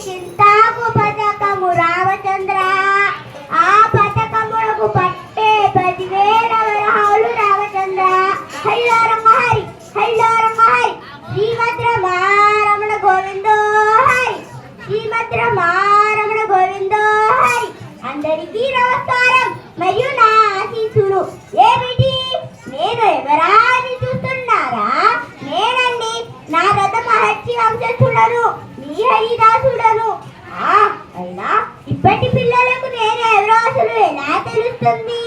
చింతాకు పథకము రామచంద్ర, ఆ పథకములకు పట్టే 10,000 వరహాలు రామచంద్ర. హరిలో రంగహరి, హరిలో రంగహరి, శ్రీమద్ రమణ గోవిందో హరి, శ్రీమద్ రమణ గోవిందో హరి. అందరికీ నమస్కారం మరియు నా ఆశీస్సులు. ఏమిటి నేను ఎవరాని చూస్తున్నారా? నేనండి నారద మహర్షి వంశస్థుడను, మీ హరిదాసుడను. అయినా ఇప్పటి పిల్లలకు నేను ఎవరో అసలు ఎలా తెలుస్తుంది?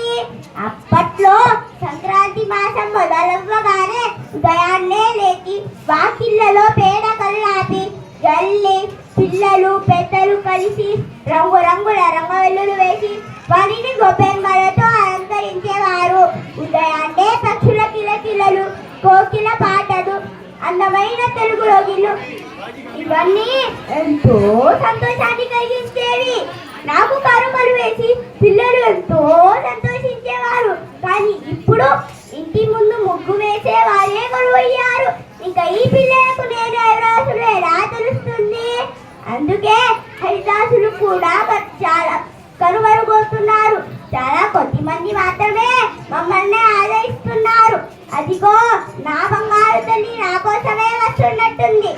అప్పట్లో సంక్రాంతి మాసం మొదలవ్వగానే ఉదయాన్నే లేచి వాకిళ్లలో పేడ కల్లాపి జల్లి పిల్లలు పెద్దలు కలిసి రంగురంగుల రంగవల్లులు వేసి వారిని గొబ్బెమ్మలతో అలంకరించేవారు. ఉదయాన్నే పక్షుల కిలకిలలు, కోకిల పాటలు, అందమైన తెలుగు రోజులు ఇవన్నీ ఎంతో సంతోషాన్ని కలిగించేవి. నాకు కరుమలు వేసి పిల్లలు ఎంతో సంతోషించేవారు. కానీ ఇప్పుడు ఇంటి ముందు ముగ్గు వేసే వారే కరువయ్యారు. ఇంకా ఈ పిల్లలకు నేను ఎవరాసులు ఎలా తెలుస్తుంది? అందుకే హరిదాసులు కూడా చాలా కనుమరుగవుతున్నారు. చాలా కొద్ది మంది మాత్రమే మమ్మల్ని ఆదరిస్తున్నారు. అదిగో నా బంగారు తల్లి నా కోసమే వస్తున్నట్టుంది.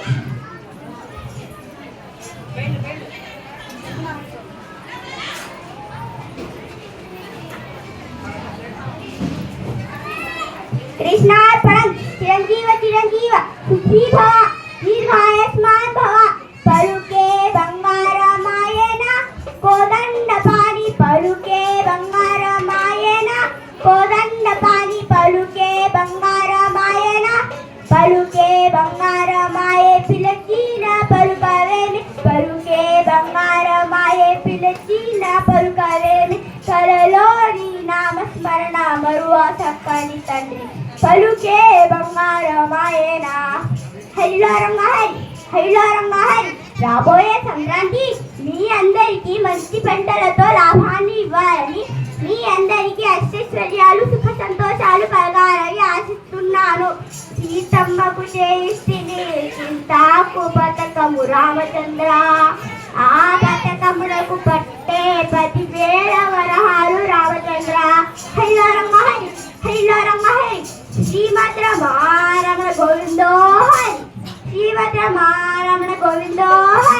కృష్ణార్పణం. చిరంజీవ చిరంజీవ సుఖీ భవ, దీర్ఘాయస్మాన్ భవ. పలుకే బంగారమాయన కోదండ పాని, పలుకే బంగారమాయన కోదండ పాని. పలుకే బంగారమాయన, పలుకే బంగారమాయే పిలచిన పలుకవేమి, పలుకే బంగారమాయే పిలచిన పలుకవేమి. కలలోని నామస్మరణ మరువ చక్కని తండ్రి, పలుకే బంగారమాయేనా. హరిలో రంగహరి, హరిలో రంగహరి. రాబోయే సంక్రాంతి మీ అందరికీ మంచి పంటలతో లాభాన్ని ఇవ్వాలని, మీ అందరికీ అష్టైశ్వర్యాలు సుఖ సంతోషాలు కలగాలని ఆశిస్తున్నాను. సీతమ్మకు చేయిస్తిని చింతాకు పథకము రామచంద్ర, ఆ పథకములకు పట్టే 10,000 వరహాలు రామచంద్ర. హరిలో రంగహరి, హరిలో రంగహరి, శ్రీమద్ రమణ గోవిందో హరి, శ్రీమద్ రమణ గోవిందో హరి.